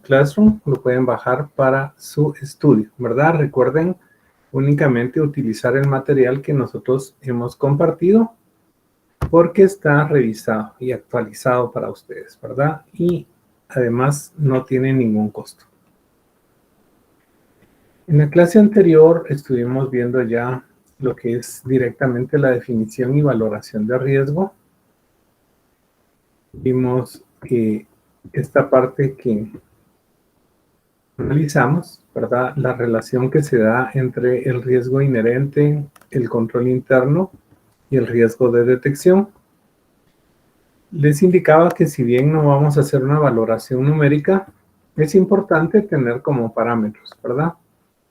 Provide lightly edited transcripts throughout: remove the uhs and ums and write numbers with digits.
Classroom, lo pueden bajar para su estudio, ¿verdad? Recuerden únicamente utilizar el material que nosotros hemos compartido porque está revisado y actualizado para ustedes, ¿verdad? Y además no tiene ningún costo. En la clase anterior estuvimos viendo ya lo que es directamente la definición y valoración de riesgo. Vimos esta parte que analizamos, ¿verdad? La relación que se da entre el riesgo inherente, el control interno y el riesgo de detección. Les indicaba que si bien no vamos a hacer una valoración numérica, es importante tener como parámetros, ¿verdad?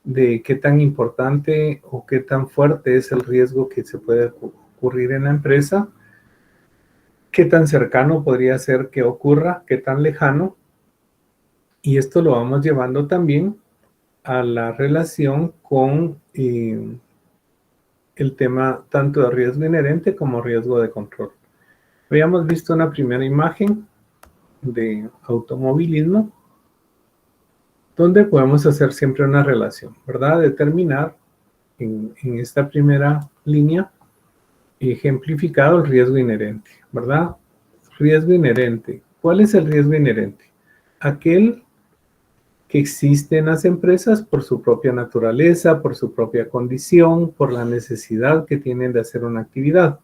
De qué tan importante o qué tan fuerte es el riesgo que se puede ocurrir en la empresa, qué tan cercano podría ser que ocurra, qué tan lejano. Y esto lo vamos llevando también a la relación con el tema tanto de riesgo inherente como riesgo de control. Habíamos visto una primera imagen de automovilismo donde podemos hacer siempre una relación, ¿verdad? Determinar en esta primera línea ejemplificado el riesgo inherente, ¿verdad? Riesgo inherente. ¿Cuál es el riesgo inherente? Aquel que existe en las empresas por su propia naturaleza, por su propia condición, por la necesidad que tienen de hacer una actividad,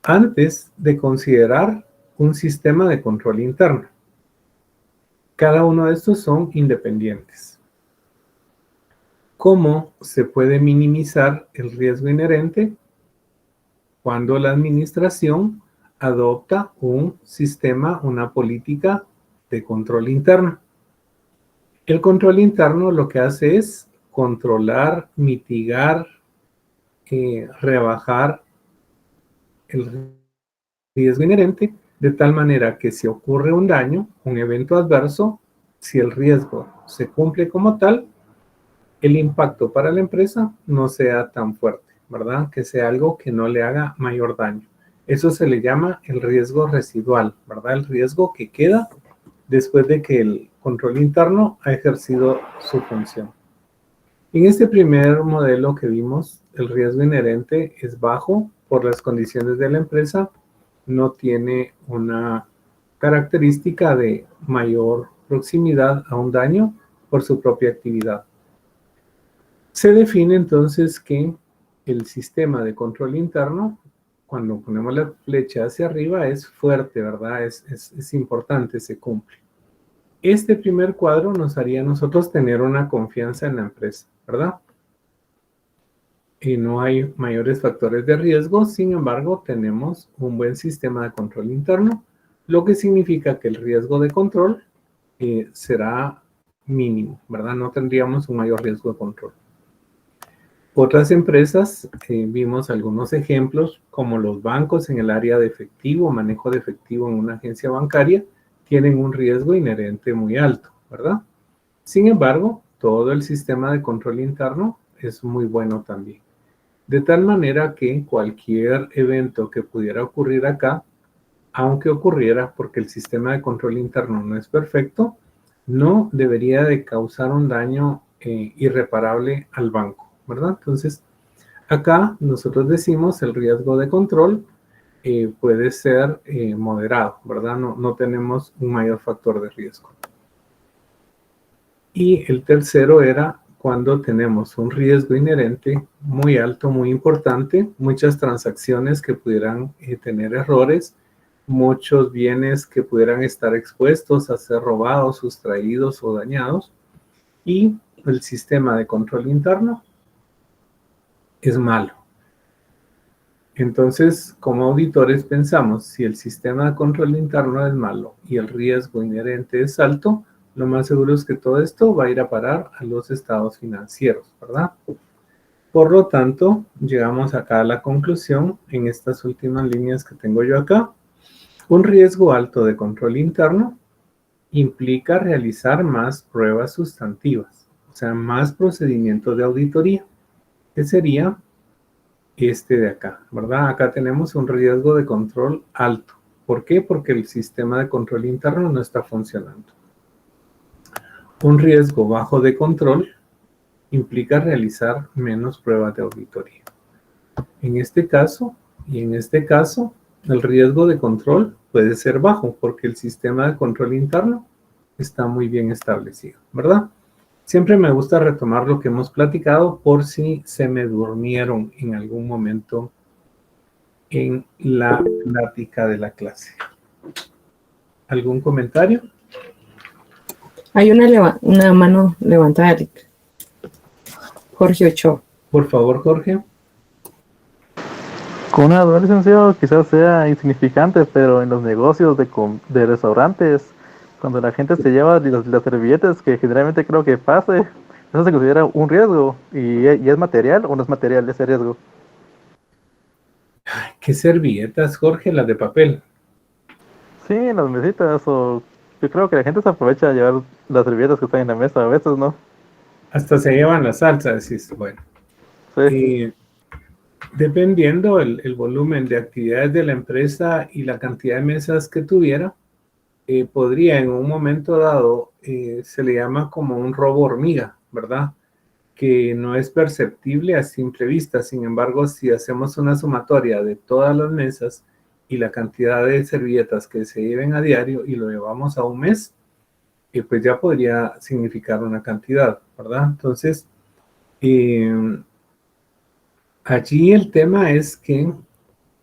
antes de considerar un sistema de control interno. Cada uno de estos son independientes. ¿Cómo se puede minimizar el riesgo inherente? Cuando la administración adopta un sistema, una política de control interno. El control interno lo que hace es controlar, mitigar, rebajar el riesgo inherente de tal manera que si ocurre un daño, un evento adverso, si el riesgo se cumple como tal, el impacto para la empresa no sea tan fuerte, ¿verdad? Que sea algo que no le haga mayor daño. Eso se le llama el riesgo residual, ¿verdad? El riesgo que queda después de que el control interno ha ejercido su función. En este primer modelo que vimos, el riesgo inherente es bajo por las condiciones de la empresa, no tiene una característica de mayor proximidad a un daño por su propia actividad. Se define entonces que el sistema de control interno, cuando ponemos la flecha hacia arriba, es fuerte, ¿verdad? Es importante, se cumple. Este primer cuadro nos haría a nosotros tener una confianza en la empresa, ¿verdad? Y no hay mayores factores de riesgo, sin embargo, tenemos un buen sistema de control interno, lo que significa que el riesgo de control será mínimo, ¿verdad? No tendríamos un mayor riesgo de control. Otras empresas, vimos algunos ejemplos, como los bancos en el área de efectivo, manejo de efectivo en una agencia bancaria, tienen un riesgo inherente muy alto, ¿verdad? Sin embargo, todo el sistema de control interno es muy bueno también. De tal manera que cualquier evento que pudiera ocurrir acá, aunque ocurriera porque el sistema de control interno no es perfecto, no debería de causar un daño irreparable al banco, ¿verdad? Entonces, acá nosotros decimos el riesgo de control puede ser moderado, ¿verdad? No tenemos un mayor factor de riesgo. Y el tercero era cuando tenemos un riesgo inherente muy alto, muy importante, muchas transacciones que pudieran tener errores, muchos bienes que pudieran estar expuestos a ser robados, sustraídos o dañados, y el sistema de control interno es malo. Entonces, como auditores pensamos, si el sistema de control interno es malo y el riesgo inherente es alto, lo más seguro es que todo esto va a ir a parar a los estados financieros, ¿verdad? Por lo tanto, llegamos acá a la conclusión en estas últimas líneas que tengo yo acá. Un riesgo alto de control interno implica realizar más pruebas sustantivas, o sea, más procedimientos de auditoría, que sería este de acá, ¿verdad? Acá tenemos un riesgo de control alto. ¿Por qué? Porque el sistema de control interno no está funcionando. un riesgo bajo de control implica realizar menos pruebas de auditoría. En este caso, el riesgo de control puede ser bajo porque el sistema de control interno está muy bien establecido, ¿verdad? Siempre me gusta retomar lo que hemos platicado por si se me durmieron en algún momento en la plática de la clase. ¿Algún comentario? Hay una mano levantada, Eric. Jorge Ochoa. Por favor, Jorge. Con una duda, licenciado, quizás sea insignificante, pero en los negocios de restaurantes, cuando la gente se lleva las servilletas, que generalmente creo que pase, eso se considera un riesgo. ¿Y es material o no es material ese riesgo? ¿Qué servilletas, Jorge? Las de papel. Sí, en las mesitas, o yo creo que la gente se aprovecha de llevar las servilletas que están en la mesa a veces, ¿no? Hasta se llevan la salsa, decís. Bueno. Sí. Dependiendo el volumen de actividades de la empresa y la cantidad de mesas que tuviera, podría en un momento dado, se le llama como un robo hormiga, ¿verdad? Que no es perceptible a simple vista. Sin embargo, si hacemos una sumatoria de todas las mesas y la cantidad de servilletas que se lleven a diario y lo llevamos a un mes, pues ya podría significar una cantidad, ¿verdad? Entonces, allí el tema es que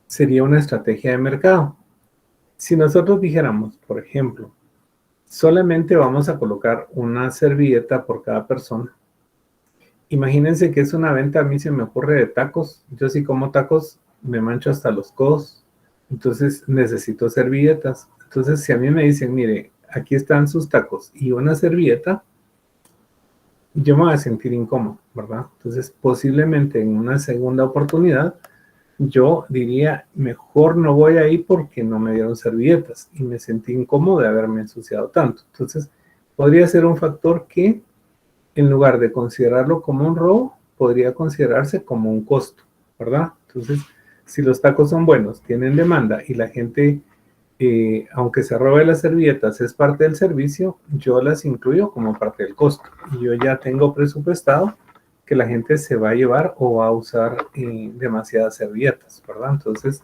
sería una estrategia de mercado. Si nosotros dijéramos, por ejemplo, solamente vamos a colocar una servilleta por cada persona. Imagínense que es una venta, a mí se me ocurre de tacos. Yo si como tacos me mancho hasta los codos. Entonces necesito servilletas. Entonces si a mí me dicen, mire, aquí están sus tacos y una servilleta, yo me voy a sentir incómodo, ¿verdad? Entonces posiblemente en una segunda oportunidad yo diría, mejor no voy ahí porque no me dieron servilletas y me sentí incómodo de haberme ensuciado tanto. Entonces, podría ser un factor que, en lugar de considerarlo como un robo, podría considerarse como un costo, ¿verdad? Entonces, si los tacos son buenos, tienen demanda y la gente, aunque se robe las servilletas, es parte del servicio, yo las incluyo como parte del costo. Y yo ya tengo presupuestado que la gente se va a llevar o va a usar demasiadas servilletas, ¿verdad? Entonces,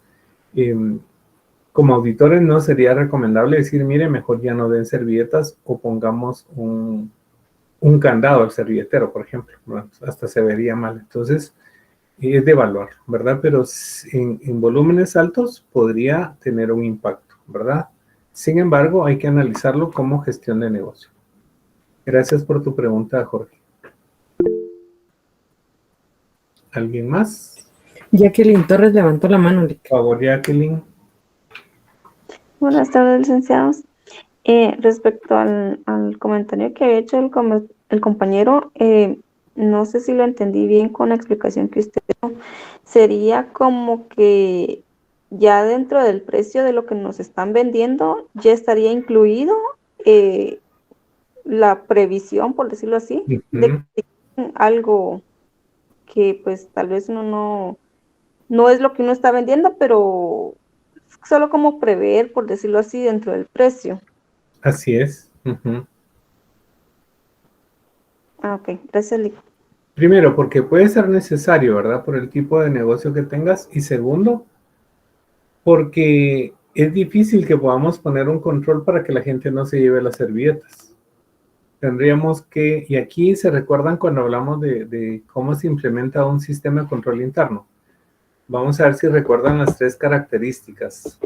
como auditores no sería recomendable decir, mire, mejor ya no den servilletas o pongamos un candado al servilletero, por ejemplo, ¿verdad? Hasta se vería mal. Entonces, es de evaluar, ¿verdad? Pero en volúmenes altos podría tener un impacto, ¿verdad? Sin embargo, hay que analizarlo como gestión de negocio. Gracias por tu pregunta, Jorge. ¿Alguien más? Jacqueline Torres levantó la mano, Eric. Por favor, Jacqueline. Buenas tardes, licenciados. Respecto al comentario que había hecho el compañero, no sé si lo entendí bien con la explicación que usted dio. Sería como que ya dentro del precio de lo que nos están vendiendo, ya estaría incluido la previsión, por decirlo así, de que algo que pues tal vez uno no es lo que uno está vendiendo, pero solo como prever, por decirlo así, dentro del precio. Así es. Ok, gracias, Lick. Primero, porque puede ser necesario, ¿verdad? Por el tipo de negocio que tengas. Y segundo, porque es difícil que podamos poner un control para que la gente no se lleve las servilletas. Tendríamos que, y aquí se recuerdan cuando hablamos de cómo se implementa un sistema de control interno. Vamos a ver si recuerdan las 3 características.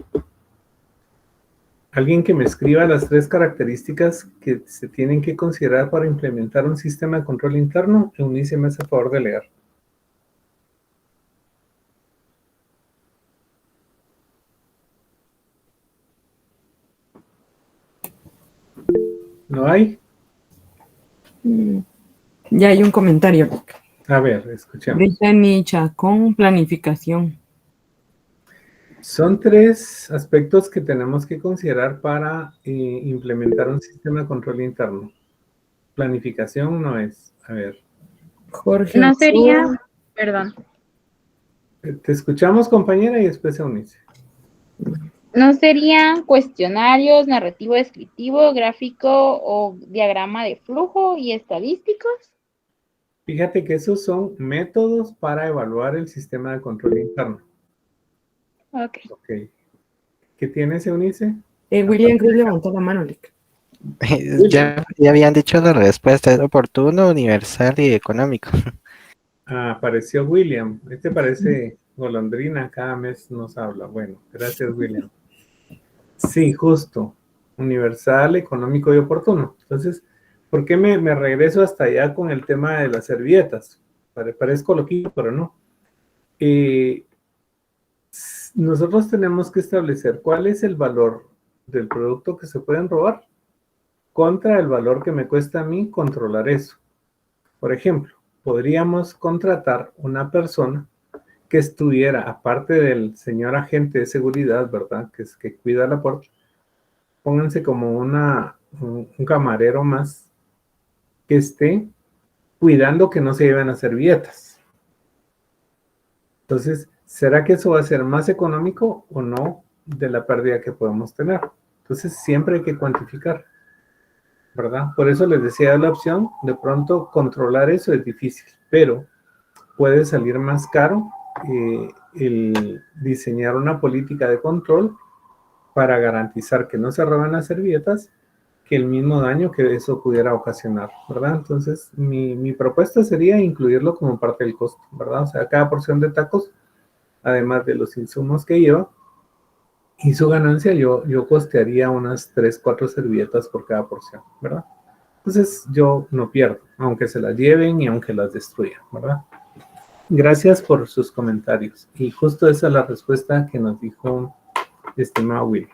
Alguien que me escriba las 3 características que se tienen que considerar para implementar un sistema de control interno. Eunice me hace favor de leer. ¿No hay? Ya hay un comentario, Eric. A ver, escuchemos. Brittany Chacón, planificación. Son 3 aspectos que tenemos que considerar para implementar un sistema de control interno. Planificación no es. A ver. Jorge No Ochoa. sería, perdón. Te escuchamos, compañera, y después Eunice. ¿No serían cuestionarios, narrativo descriptivo, gráfico o diagrama de flujo y estadísticos? Fíjate que esos son métodos para evaluar el sistema de control interno. Ok. Ok. ¿Qué tienes, Eunice? William Cruz levantó la mano, Lick. Ya habían dicho la respuesta, es oportuno, universal y económico. Ah, apareció William. Este parece golondrina, cada mes nos habla. Bueno, gracias, William. Sí, justo. Universal, económico y oportuno. Entonces, ¿por qué me regreso hasta allá con el tema de las servilletas? Parezco loquito, pero no. Nosotros tenemos que establecer cuál es el valor del producto que se pueden robar contra el valor que me cuesta a mí controlar eso. Por ejemplo, podríamos contratar una persona que estuviera, aparte del señor agente de seguridad, ¿verdad? Que es que cuida la puerta. Pónganse como un camarero más que esté cuidando que no se lleven las servilletas. Entonces, ¿será que eso va a ser más económico o no de la pérdida que podemos tener? Entonces, siempre hay que cuantificar, ¿verdad? Por eso les decía la opción, de pronto controlar eso es difícil, pero puede salir más caro el diseñar una política de control para garantizar que no se roben las servilletas que el mismo daño que eso pudiera ocasionar, ¿verdad? Entonces, mi propuesta sería incluirlo como parte del costo, ¿verdad? O sea, cada porción de tacos, además de los insumos que lleva, y su ganancia, yo costearía unas 3, 4 servilletas por cada porción, ¿verdad? Entonces, yo no pierdo, aunque se las lleven y aunque las destruyan, ¿verdad? Gracias por sus comentarios. Y justo esa es la respuesta que nos dijo estimado Will.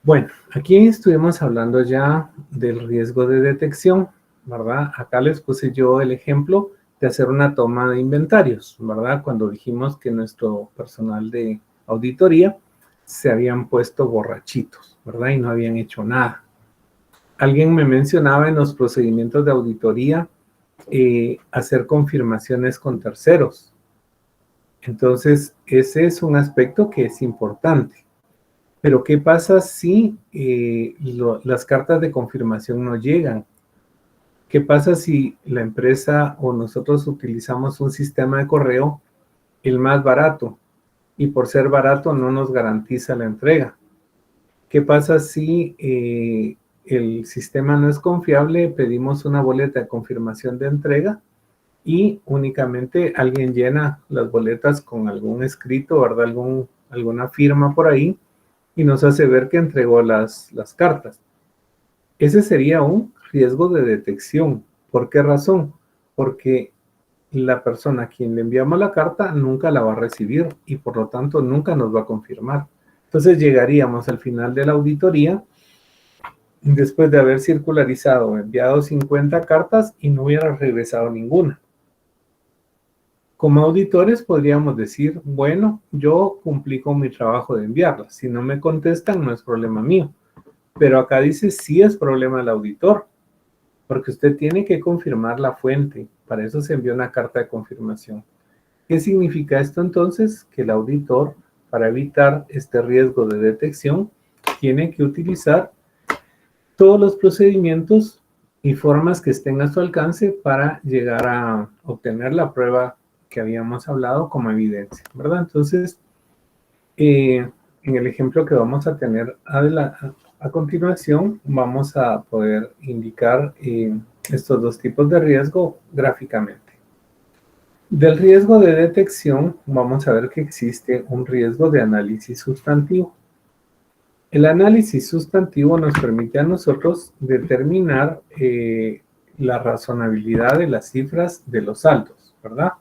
Bueno, aquí estuvimos hablando ya del riesgo de detección, ¿verdad? Acá les puse yo el ejemplo de hacer una toma de inventarios, ¿verdad? Cuando dijimos que nuestro personal de auditoría se habían puesto borrachitos, ¿verdad? Y no habían hecho nada. Alguien me mencionaba en los procedimientos de auditoría hacer confirmaciones con terceros. Entonces, ese es un aspecto que es importante. Pero, ¿qué pasa si las cartas de confirmación no llegan? ¿Qué pasa si la empresa o nosotros utilizamos un sistema de correo, el más barato, y por ser barato no nos garantiza la entrega? ¿Qué pasa si el sistema no es confiable, pedimos una boleta de confirmación de entrega y únicamente alguien llena las boletas con algún escrito, ¿verdad? Alguna firma por ahí y nos hace ver que entregó las cartas? Ese sería un riesgo de detección. ¿Por qué razón? Porque la persona a quien le enviamos la carta nunca la va a recibir y por lo tanto nunca nos va a confirmar. Entonces llegaríamos al final de la auditoría después de haber circularizado, enviado 50 cartas y no hubiera regresado ninguna. Como auditores podríamos decir, bueno, yo cumplí con mi trabajo de enviarlas. Si no me contestan, no es problema mío. Pero acá dice, sí es problema del auditor, porque usted tiene que confirmar la fuente. Para eso se envió una carta de confirmación. ¿Qué significa esto entonces? Que el auditor, para evitar este riesgo de detección, tiene que utilizar todos los procedimientos y formas que estén a su alcance para llegar a obtener la prueba que habíamos hablado como evidencia, ¿verdad? Entonces, en el ejemplo que vamos a tener a continuación, vamos a poder indicar estos dos tipos de riesgo gráficamente. Del riesgo de detección, vamos a ver que existe un riesgo de análisis sustantivo. El análisis sustantivo nos permite a nosotros determinar la razonabilidad de las cifras de los saldos, ¿verdad?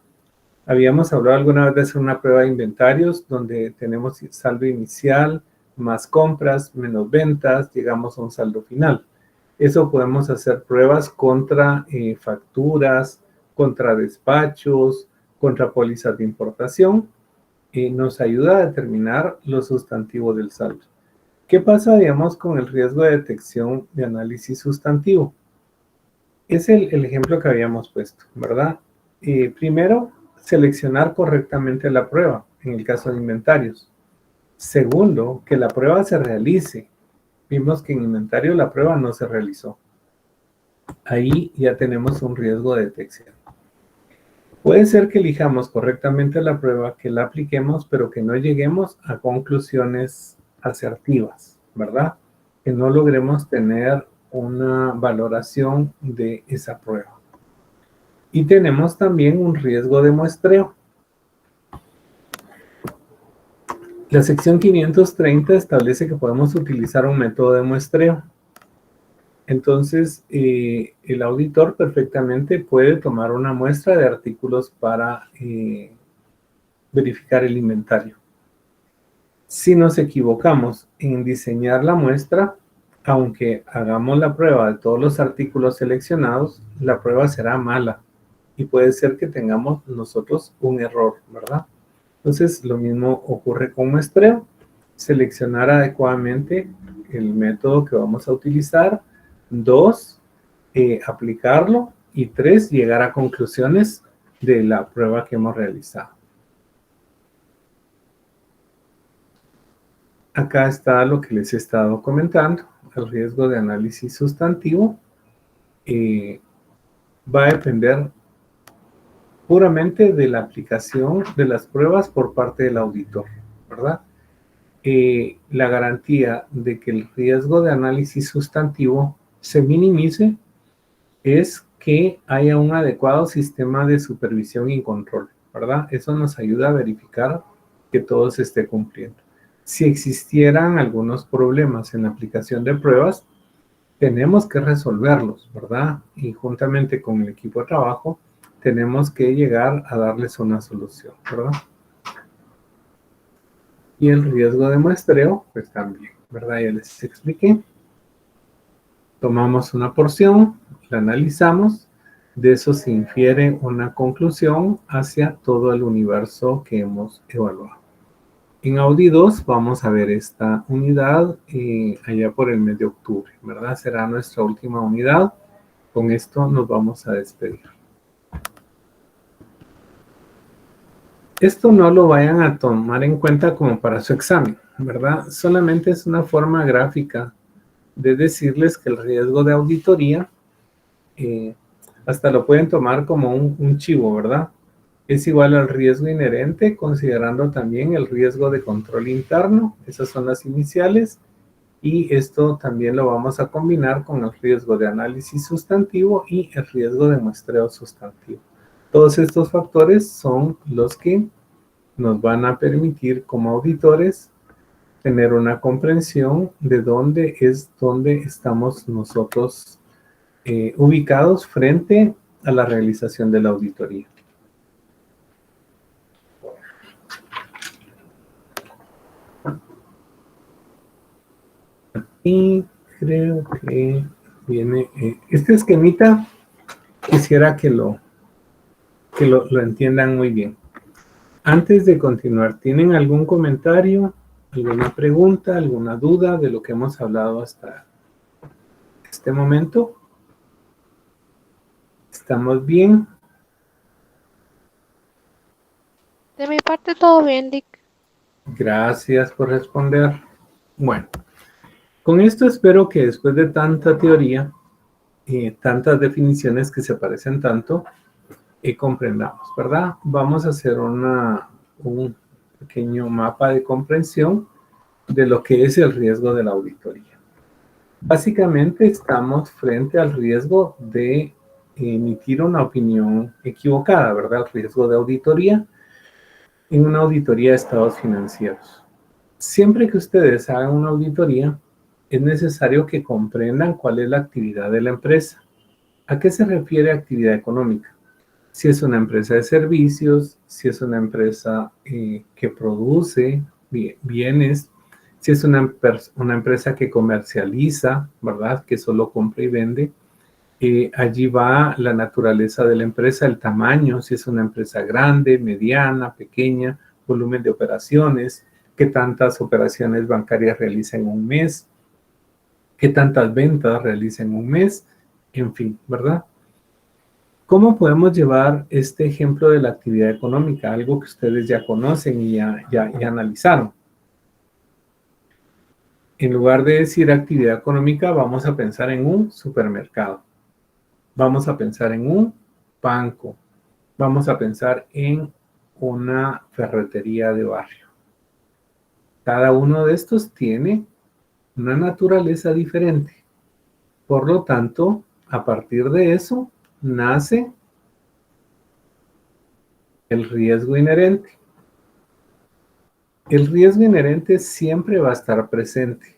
Habíamos hablado alguna vez de hacer una prueba de inventarios donde tenemos saldo inicial, más compras, menos ventas, llegamos a un saldo final. Eso podemos hacer pruebas contra facturas, contra despachos, contra pólizas de importación. Nos ayuda a determinar lo sustantivo del saldo. ¿Qué pasa, digamos, con el riesgo de detección de análisis sustantivo? Es el ejemplo que habíamos puesto, ¿verdad? Primero, seleccionar correctamente la prueba, en el caso de inventarios. Segundo, que la prueba se realice. Vimos que en inventario la prueba no se realizó. Ahí ya tenemos un riesgo de detección. Puede ser que elijamos correctamente la prueba, que la apliquemos, pero que no lleguemos a conclusiones asertivas, ¿verdad? Que no logremos tener una valoración de esa prueba. Y tenemos también un riesgo de muestreo. La sección 530 establece que podemos utilizar un método de muestreo. Entonces, el auditor perfectamente puede tomar una muestra de artículos para verificar el inventario. Si nos equivocamos en diseñar la muestra, aunque hagamos la prueba de todos los artículos seleccionados, la prueba será mala y puede ser que tengamos nosotros un error, ¿verdad? Entonces, lo mismo ocurre con muestreo. Seleccionar adecuadamente el método que vamos a utilizar. 2, aplicarlo. Y 3, llegar a conclusiones de la prueba que hemos realizado. Acá está lo que les he estado comentando. El riesgo de análisis sustantivo va a depender puramente de la aplicación de las pruebas por parte del auditor, ¿verdad? La garantía de que el riesgo de análisis sustantivo se minimice es que haya un adecuado sistema de supervisión y control, ¿verdad? Eso nos ayuda a verificar que todo se esté cumpliendo. Si existieran algunos problemas en la aplicación de pruebas, tenemos que resolverlos, ¿verdad? Y juntamente con el equipo de trabajo, tenemos que llegar a darles una solución, ¿verdad? Y el riesgo de muestreo, pues también, ¿verdad? Ya les expliqué. Tomamos una porción, la analizamos, de eso se infiere una conclusión hacia todo el universo que hemos evaluado. En Audi 2 vamos a ver esta unidad allá por el mes de octubre, ¿verdad? Será nuestra última unidad. Con esto nos vamos a despedir. Esto no lo vayan a tomar en cuenta como para su examen, ¿verdad? Solamente es una forma gráfica de decirles que el riesgo de auditoría, hasta lo pueden tomar como un chivo, ¿verdad? Es igual al riesgo inherente, considerando también el riesgo de control interno. Esas son las iniciales. Y esto también lo vamos a combinar con el riesgo de análisis sustantivo y el riesgo de muestreo sustantivo. Todos estos factores son los que nos van a permitir como auditores tener una comprensión de dónde estamos nosotros ubicados frente a la realización de la auditoría. Y creo que viene este esquemita, quisiera que lo entiendan muy bien. Antes de continuar, ¿tienen algún comentario, alguna pregunta, alguna duda de lo que hemos hablado hasta este momento? ¿Estamos bien? De mi parte todo bien, Dick. Gracias por responder. Bueno, con esto espero que después de tanta teoría y tantas definiciones que se parecen tanto, comprendamos, ¿verdad? Vamos a hacer un pequeño mapa de comprensión de lo que es el riesgo de la auditoría. Básicamente estamos frente al riesgo de emitir una opinión equivocada, ¿verdad? El riesgo de auditoría en una auditoría de estados financieros. Siempre que ustedes hagan una auditoría, es necesario que comprendan cuál es la actividad de la empresa. ¿A qué se refiere actividad económica? Si es una empresa de servicios, si es una empresa que produce bienes, si es una empresa que comercializa, ¿verdad? Que solo compra y vende. Allí va la naturaleza de la empresa, el tamaño, si es una empresa grande, mediana, pequeña, volumen de operaciones, qué tantas operaciones bancarias realiza en un mes, qué tantas ventas realiza en un mes, en fin, ¿verdad? ¿Cómo podemos llevar este ejemplo de la actividad económica? Algo que ustedes ya conocen y ya analizaron. En lugar de decir actividad económica, vamos a pensar en un supermercado. Vamos a pensar en un banco. Vamos a pensar en una ferretería de barrio. Cada uno de estos tiene una naturaleza diferente. Por lo tanto, a partir de eso, nace el riesgo inherente. El riesgo inherente siempre va a estar presente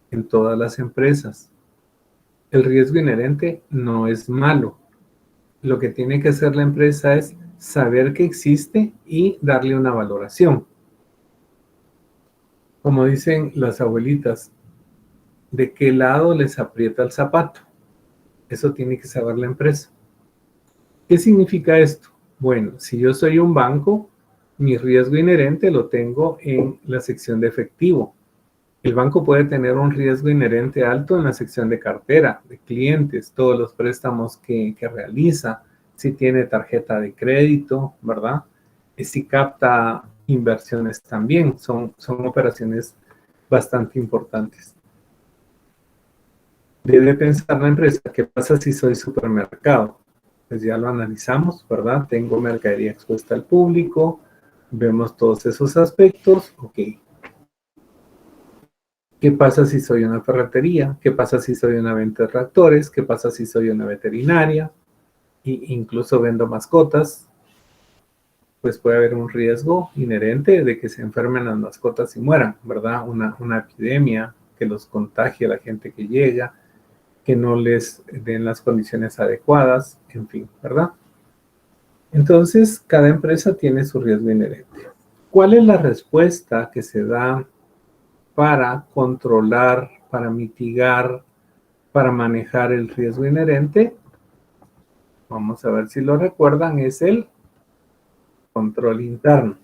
en todas las empresas. El riesgo inherente no es malo. Lo que tiene que hacer la empresa es saber que existe y darle una valoración. Como dicen las abuelitas, ¿de qué lado les aprieta el zapato? Eso tiene que saber la empresa. ¿Qué significa esto? Bueno, si yo soy un banco, mi riesgo inherente lo tengo en la sección de efectivo. El banco puede tener un riesgo inherente alto en la sección de cartera, de clientes, todos los préstamos que realiza, si tiene tarjeta de crédito, ¿verdad? Y si capta inversiones también, son operaciones bastante importantes. Debe pensar la empresa, ¿qué pasa si soy supermercado? Pues ya lo analizamos, ¿verdad? Tengo mercadería expuesta al público, vemos todos esos aspectos, ok. ¿Qué pasa si soy una ferretería? ¿Qué pasa si soy una venta de tractores? ¿Qué pasa si soy una veterinaria? E incluso vendo mascotas. Pues puede haber un riesgo inherente de que se enfermen las mascotas y mueran, ¿verdad? Una epidemia que los contagie a la gente que llega, que no les den las condiciones adecuadas, en fin, ¿verdad? Entonces, cada empresa tiene su riesgo inherente. ¿Cuál es la respuesta que se da para controlar, para mitigar, para manejar el riesgo inherente? Vamos a ver si lo recuerdan, es el control interno.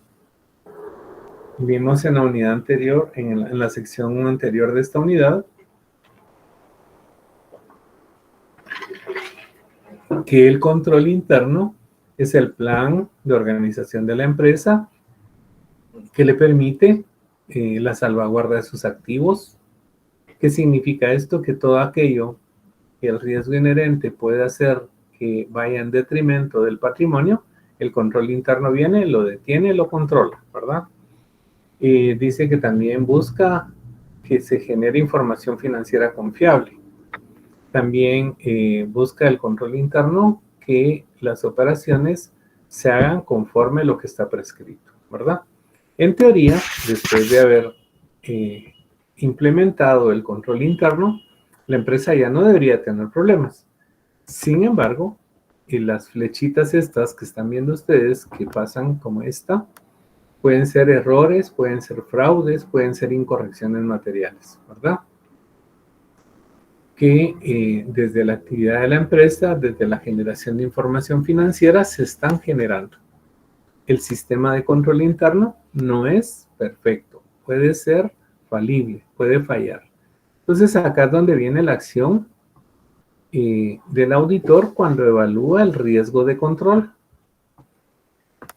Vimos en la unidad anterior, en la sección anterior de esta unidad, que el control interno es el plan de organización de la empresa que le permite la salvaguarda de sus activos. ¿Qué significa esto? Que todo aquello que el riesgo inherente puede hacer que vaya en detrimento del patrimonio, el control interno viene, lo detiene, lo controla, ¿verdad? Dice que también busca que se genere información financiera confiable. También busca el control interno que las operaciones se hagan conforme lo que está prescrito, ¿verdad? En teoría, después de haber implementado el control interno, la empresa ya no debería tener problemas. Sin embargo, las flechitas estas que están viendo ustedes, que pasan como esta, pueden ser errores, pueden ser fraudes, pueden ser incorrecciones materiales, ¿verdad? Que desde la actividad de la empresa, desde la generación de información financiera, se están generando. El sistema de control interno no es perfecto, puede ser falible, puede fallar. Entonces acá es donde viene la acción del auditor cuando evalúa el riesgo de control.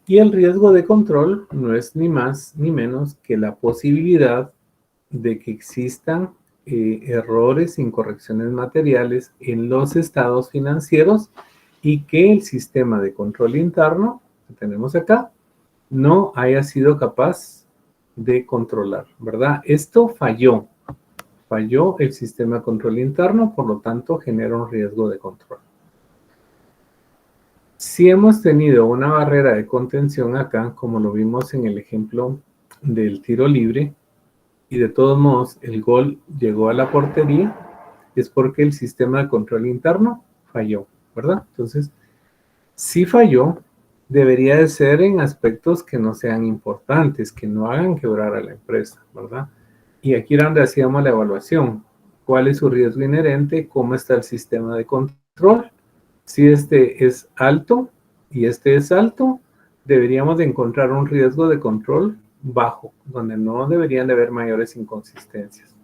Y el riesgo de control no es ni más ni menos que la posibilidad de que existan errores, incorrecciones materiales en los estados financieros y que el sistema de control interno que tenemos acá no haya sido capaz de controlar, ¿verdad? Esto falló el sistema de control interno, por lo tanto genera un riesgo de control. Si hemos tenido una barrera de contención acá, como lo vimos en el ejemplo del tiro libre, y de todos modos el gol llegó a la portería, es porque el sistema de control interno falló, ¿verdad? Entonces, si falló, debería de ser en aspectos que no sean importantes, que no hagan quebrar a la empresa, ¿verdad? Y aquí era donde hacíamos la evaluación. ¿Cuál es su riesgo inherente? ¿Cómo está el sistema de control? Si este es alto y este es alto, deberíamos de encontrar un riesgo de control bajo, donde no deberían de haber mayores inconsistencias.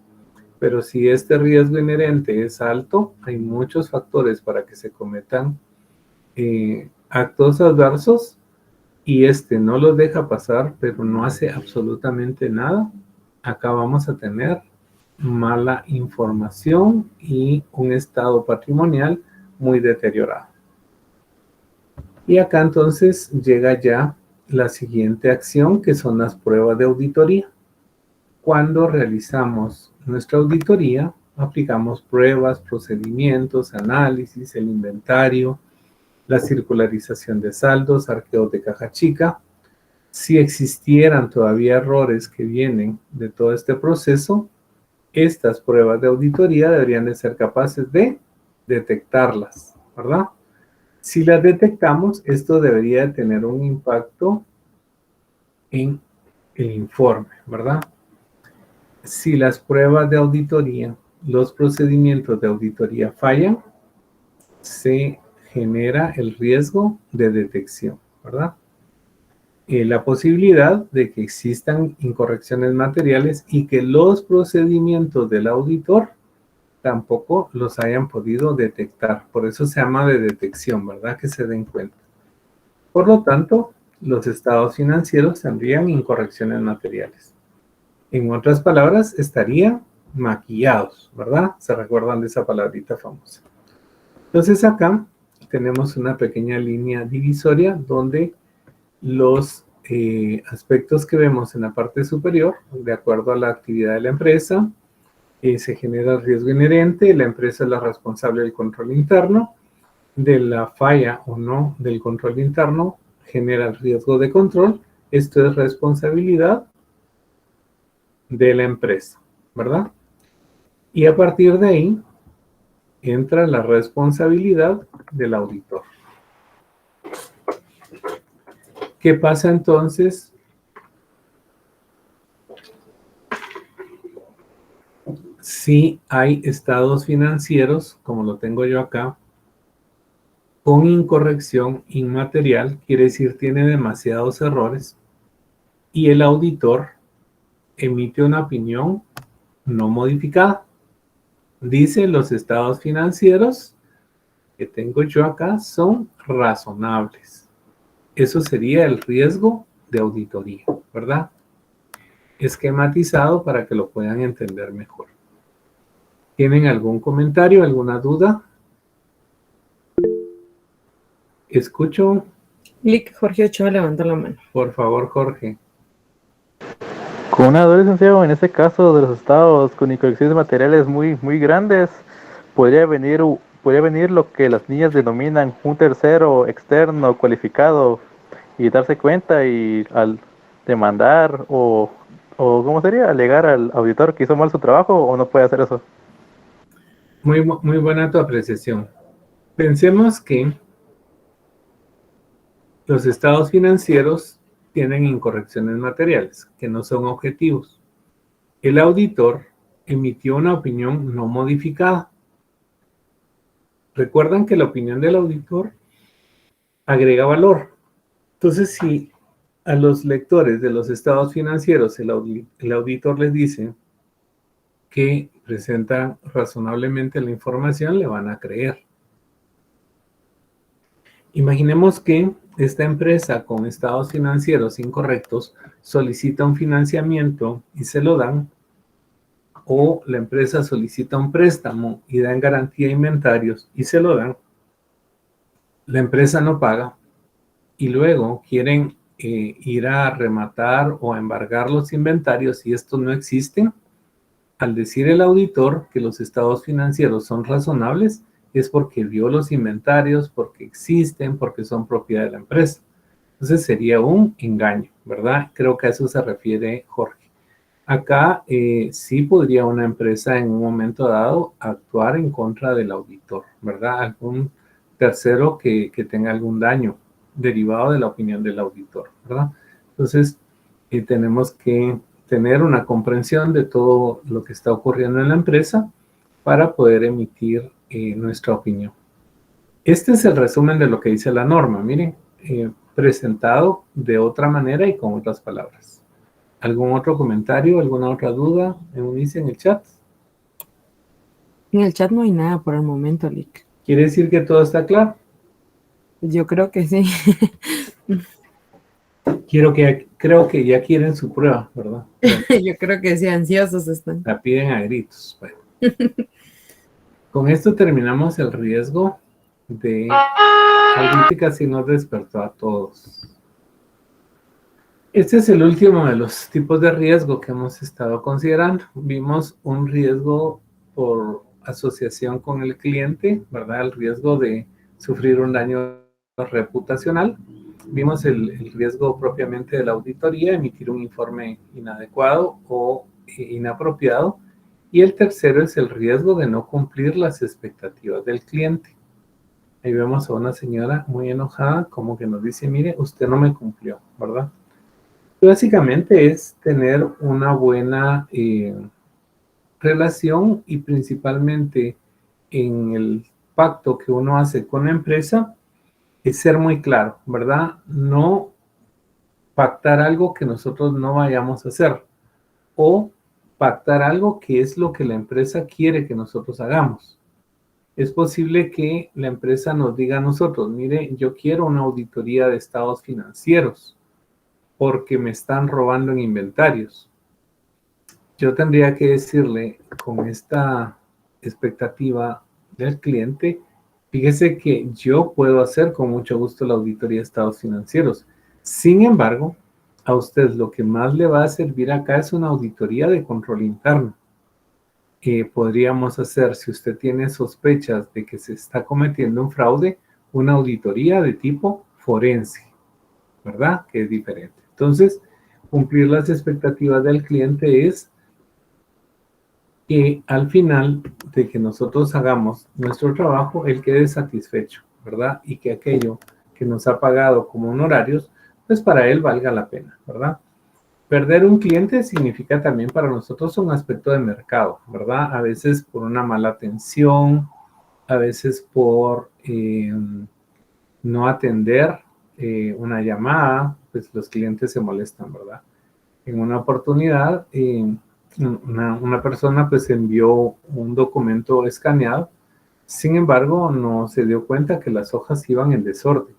Pero si este riesgo inherente es alto, hay muchos factores para que se cometan actos adversos y este no los deja pasar, pero no hace absolutamente nada. Acá vamos a tener mala información y un estado patrimonial muy deteriorado. Y acá entonces llega ya la siguiente acción, que son las pruebas de auditoría. Cuando realizamos nuestra auditoría, aplicamos pruebas, procedimientos, análisis, el inventario, la circularización de saldos, arqueos de caja chica. Si existieran todavía errores que vienen de todo este proceso, estas pruebas de auditoría deberían de ser capaces de detectarlas, ¿verdad? Si las detectamos, esto debería de tener un impacto en el informe, ¿verdad? Si las pruebas de auditoría, los procedimientos de auditoría fallan, se genera el riesgo de detección, ¿verdad? La posibilidad de que existan incorrecciones materiales y que los procedimientos del auditor tampoco los hayan podido detectar. Por eso se llama de detección, ¿verdad? Que se den cuenta. Por lo tanto, los estados financieros tendrían incorrecciones materiales. En otras palabras, estarían maquillados, ¿verdad? Se recuerdan de esa palabrita famosa. Entonces acá tenemos una pequeña línea divisoria donde los aspectos que vemos en la parte superior, de acuerdo a la actividad de la empresa, se genera el riesgo inherente, la empresa es la responsable del control interno, de la falla o no del control interno, genera el riesgo de control, esto es responsabilidad de la empresa, ¿verdad? Y a partir de ahí entra la responsabilidad del auditor. ¿Qué pasa entonces si hay estados financieros, como lo tengo yo acá, con incorrección inmaterial? Quiere decir tiene demasiados errores y el auditor emite una opinión no modificada. Dice: los estados financieros que tengo yo acá son razonables. Eso sería el riesgo de auditoría, ¿verdad? Esquematizado para que lo puedan entender mejor. ¿Tienen algún comentario, alguna duda? Escucho. Lick, Jorge Ochoa levanta la mano. Por favor, Jorge. Con una duda, licenciado, en este caso de los estados con incorrecciones materiales muy grandes, podría venir lo que las niñas denominan un tercero externo cualificado y darse cuenta y al demandar o ¿cómo sería? Alegar al auditor que hizo mal su trabajo, o no puede hacer eso. Muy buena tu apreciación. Pensemos que los estados financieros tienen incorrecciones materiales, que no son objetivos. El auditor emitió una opinión no modificada. Recuerdan que la opinión del auditor agrega valor. Entonces, si a los lectores de los estados financieros el auditor les dice que presentan razonablemente la información, le van a creer. Imaginemos que esta empresa con estados financieros incorrectos solicita un financiamiento y se lo dan, o la empresa solicita un préstamo y dan garantía de inventarios y se lo dan. La empresa no paga y luego quieren ir a rematar o a embargar los inventarios y estos no existen. Al decir el auditor que los estados financieros son razonables, es porque vio los inventarios, porque existen, porque son propiedad de la empresa. Entonces sería un engaño, ¿verdad? Creo que a eso se refiere Jorge. Acá sí podría una empresa en un momento dado actuar en contra del auditor, ¿verdad? Algún tercero que tenga algún daño derivado de la opinión del auditor, ¿verdad? Entonces tenemos que tener una comprensión de todo lo que está ocurriendo en la empresa para poder emitir nuestra opinión. Este es el resumen de lo que dice la norma, miren, presentado de otra manera y con otras palabras. ¿Algún otro comentario, alguna otra duda, Eunice, en el chat? En el chat no hay nada por el momento, Lick. ¿Quiere decir que todo está claro? Yo creo que sí. Quiero que creo que ya quieren su prueba, ¿verdad? Yo creo que sí, ansiosos están. La piden a gritos. Bueno. Con esto terminamos el riesgo de audítica, si nos despertó a todos. Este es el último de los tipos de riesgo que hemos estado considerando. Vimos un riesgo por asociación con el cliente, ¿verdad? El riesgo de sufrir un daño reputacional. Vimos el riesgo propiamente de la auditoría, emitir un informe inadecuado o inapropiado. Y el tercero es el riesgo de no cumplir las expectativas del cliente. Ahí vemos a una señora muy enojada, como que nos dice, mire, usted no me cumplió, ¿verdad? Básicamente es tener una buena relación y principalmente en el pacto que uno hace con la empresa, es ser muy claro, ¿verdad? No pactar algo que nosotros no vayamos a hacer o pactar algo que es lo que la empresa quiere que nosotros hagamos. Es posible que la empresa nos diga a nosotros, mire, yo quiero una auditoría de estados financieros porque me están robando en inventarios. Yo tendría que decirle con esta expectativa del cliente, fíjese que yo puedo hacer con mucho gusto la auditoría de estados financieros. Sin embargo, a usted lo que más le va a servir acá es una auditoría de control interno. Podríamos hacer, si usted tiene sospechas de que se está cometiendo un fraude, una auditoría de tipo forense, ¿verdad? Que es diferente. Entonces, cumplir las expectativas del cliente es que al final de que nosotros hagamos nuestro trabajo, él quede satisfecho, ¿verdad? Y que aquello que nos ha pagado como honorarios, pues para él valga la pena, ¿verdad? Perder un cliente significa también para nosotros un aspecto de mercado, ¿verdad? A veces por una mala atención, a veces por no atender una llamada, pues los clientes se molestan, ¿verdad? En una oportunidad, una persona pues envió un documento escaneado, sin embargo no se dio cuenta que las hojas iban en desorden.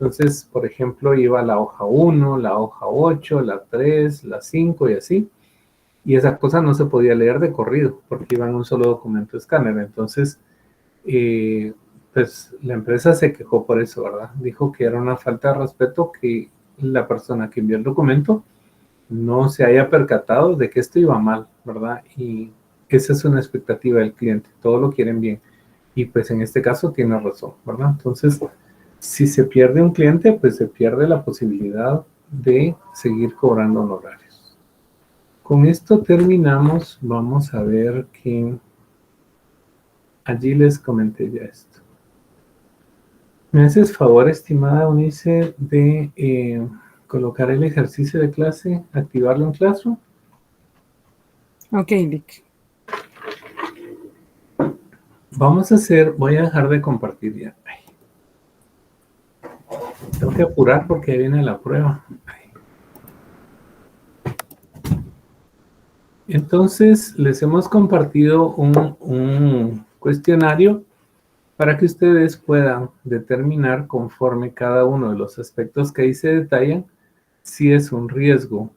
Entonces, por ejemplo, iba la hoja 1, la hoja 8, la 3, la 5 y así. Y esa cosa no se podía leer de corrido porque iba en un solo documento escáner. Entonces, pues la empresa se quejó por eso, ¿verdad? Dijo que era una falta de respeto que la persona que envió el documento no se haya percatado de que esto iba mal, ¿verdad? Y esa es una expectativa del cliente. Todo lo quieren bien. Y pues en este caso tiene razón, ¿verdad? Entonces, si se pierde un cliente, pues se pierde la posibilidad de seguir cobrando honorarios. Con esto terminamos. Vamos a ver que allí les comenté ya esto. ¿Me haces favor, estimada Eunice, de colocar el ejercicio de clase, activarlo en Classroom? Ok, Vic. Vamos a hacer, voy a dejar de compartir ya. Ay. Tengo que apurar porque ahí viene la prueba. Entonces, les hemos compartido un cuestionario para que ustedes puedan determinar conforme cada uno de los aspectos que ahí se detallan si es un riesgo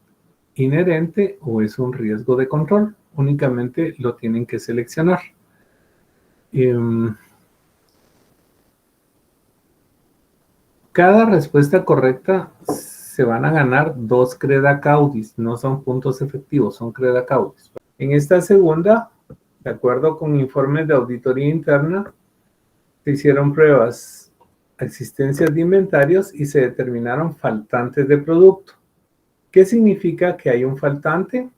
inherente o es un riesgo de control. Únicamente lo tienen que seleccionar. Cada respuesta correcta se van a ganar 2 Creda-Caudis, no son puntos efectivos, son Creda-Caudis. En esta segunda, de acuerdo con informes de auditoría interna, se hicieron pruebas, existencias de inventarios y se determinaron faltantes de producto. ¿Qué significa que hay un faltante?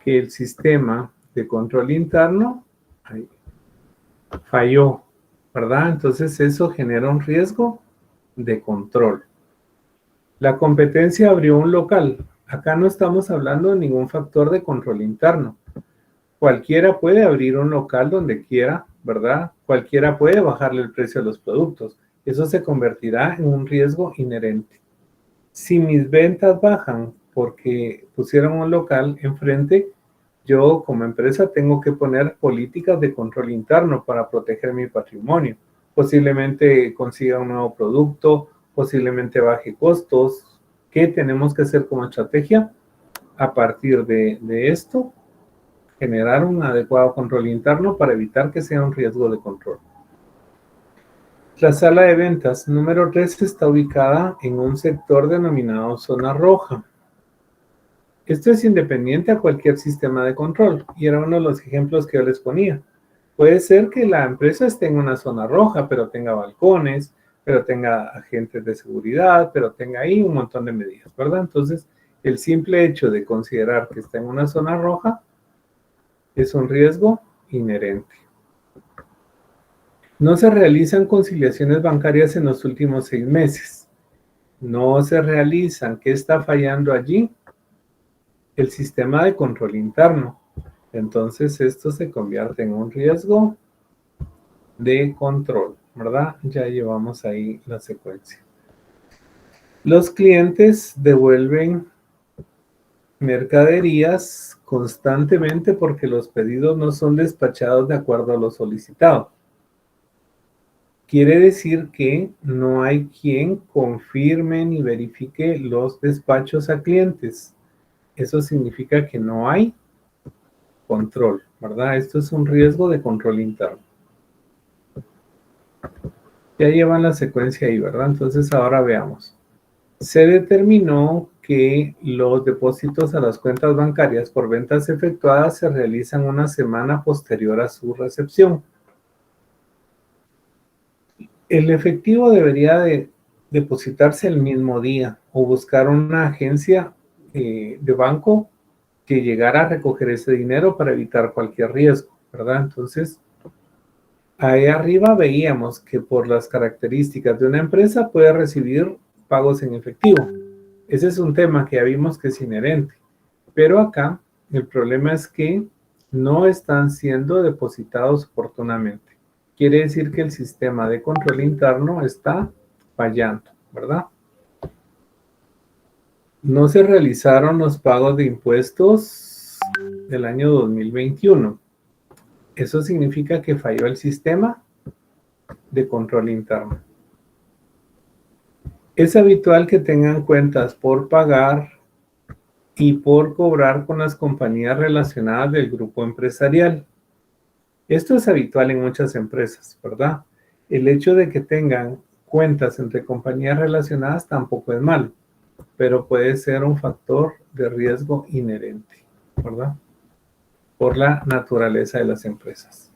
Que el sistema de control interno falló, ¿verdad? Entonces eso genera un riesgo de control. La competencia abrió un local. Acá no estamos hablando de ningún factor de control interno. Cualquiera puede abrir un local donde quiera, ¿verdad? Cualquiera puede bajarle el precio a los productos. Eso se convertirá en un riesgo inherente. Si mis ventas bajan porque pusieron un local enfrente, yo como empresa tengo que poner políticas de control interno para proteger mi patrimonio. Posiblemente consiga un nuevo producto, posiblemente baje costos, ¿Qué tenemos que hacer como estrategia? A partir de esto, generar un adecuado control interno para evitar que sea un riesgo de control. La sala de ventas número 3 está ubicada en un sector denominado zona roja. Esto es independiente a cualquier sistema de control y era uno de los ejemplos que yo les ponía. Puede ser que la empresa esté en una zona roja, pero tenga balcones, pero tenga agentes de seguridad, pero tenga ahí un montón de medidas, ¿verdad? Entonces, el simple hecho de considerar que está en una zona roja es un riesgo inherente. No se realizan conciliaciones bancarias en los últimos 6 meses. No se realizan. ¿Qué está fallando allí? El sistema de control interno. Entonces, esto se convierte en un riesgo de control, ¿verdad? Ya llevamos ahí la secuencia. Los clientes devuelven mercaderías constantemente porque los pedidos no son despachados de acuerdo a lo solicitado. Quiere decir que no hay quien confirme ni verifique los despachos a clientes. Eso significa que no hay control, ¿verdad? Esto es un riesgo de control interno. Ya llevan la secuencia ahí, ¿verdad? Entonces ahora veamos. Se determinó que los depósitos a las cuentas bancarias por ventas efectuadas se realizan una semana posterior a su recepción. El efectivo debería de depositarse el mismo día o buscar una agencia de banco que llegara a recoger ese dinero para evitar cualquier riesgo, ¿verdad? Entonces, ahí arriba veíamos que por las características de una empresa puede recibir pagos en efectivo. Ese es un tema que ya vimos que es inherente. Pero acá el problema es que no están siendo depositados oportunamente. Quiere decir que el sistema de control interno está fallando, ¿verdad? No se realizaron los pagos de impuestos del año 2021. Eso significa que falló el sistema de control interno. Es habitual que tengan cuentas por pagar y por cobrar con las compañías relacionadas del grupo empresarial. Esto es habitual en muchas empresas, ¿verdad? El hecho de que tengan cuentas entre compañías relacionadas tampoco es malo, pero puede ser un factor de riesgo inherente, ¿verdad? Por la naturaleza de las empresas.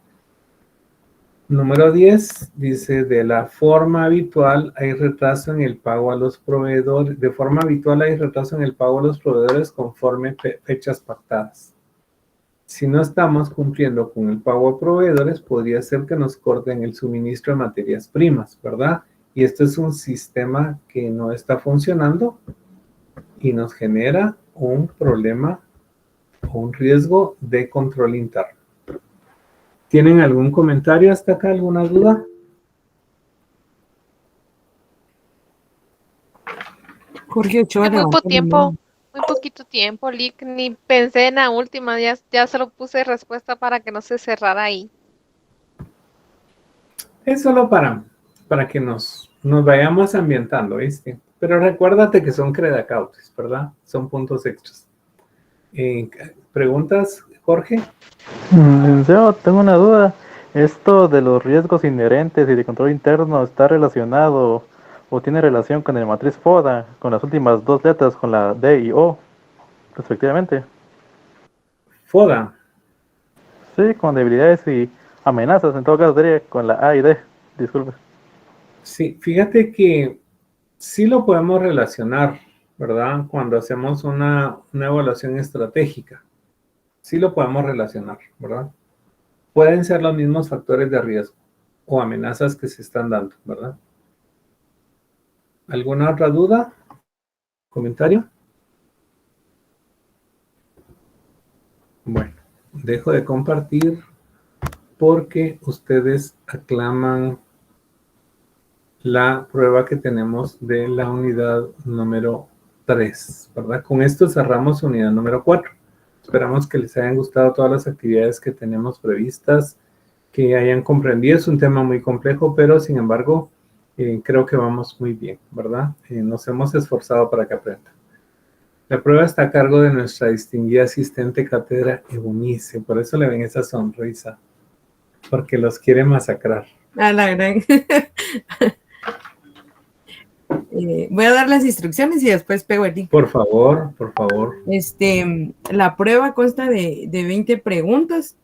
Número 10 dice, de la forma habitual hay retraso en el pago a los proveedores. De forma habitual hay retraso en el pago a los proveedores conforme fechas pactadas. Si no estamos cumpliendo con el pago a proveedores, podría ser que nos corten el suministro de materias primas, ¿verdad? Y esto es un sistema que no está funcionando y nos genera un problema o un riesgo de control interno. ¿Tienen algún comentario hasta acá? ¿Alguna duda? Jorge Ochoa Muy levantó la mano. muy poquito tiempo, Lick. Ni pensé en la última, ya solo puse respuesta para que no se cerrara ahí. Es solo para que nos vayamos ambientando, ¿viste? Pero recuérdate que son credacautes, ¿verdad? Son puntos extras. ¿Preguntas, Jorge? Licenciado, tengo una duda. ¿Esto de los riesgos inherentes y de control interno está relacionado o tiene relación con el matriz FODA, con las últimas 2 letras, con la D y O, respectivamente? FODA. Sí, con debilidades y amenazas, en todo caso sería con la A y D, disculpe. Sí, fíjate que sí lo podemos relacionar, ¿verdad? Cuando hacemos una evaluación estratégica. Sí lo podemos relacionar, ¿verdad? Pueden ser los mismos factores de riesgo o amenazas que se están dando, ¿verdad? ¿Alguna otra duda? ¿Comentario? Bueno, dejo de compartir porque ustedes aclaman la prueba que tenemos de la unidad número 3, ¿verdad? Con esto cerramos unidad número 4. Esperamos que les hayan gustado todas las actividades que tenemos previstas, que hayan comprendido. Es un tema muy complejo, pero sin embargo, Creo que vamos muy bien, ¿verdad? Nos hemos esforzado para que aprendan. La prueba está a cargo de nuestra distinguida asistente cátedra Eunice, por eso le ven esa sonrisa, porque los quiere masacrar. A la gran. Voy a dar las instrucciones y después pego el link. Por favor, por favor. La prueba consta de 20 preguntas,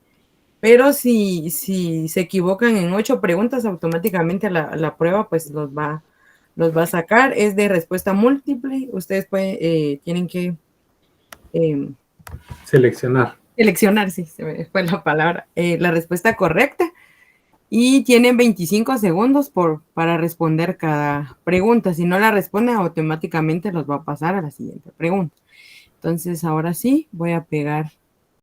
pero si se equivocan en 8 preguntas, automáticamente la prueba pues los va a sacar. Es de respuesta múltiple. Ustedes tienen que Seleccionar, sí, se me fue la palabra, la respuesta correcta. Y tienen 25 segundos para responder cada pregunta. Si no la responden, automáticamente los va a pasar a la siguiente pregunta. Entonces, ahora sí, voy a pegar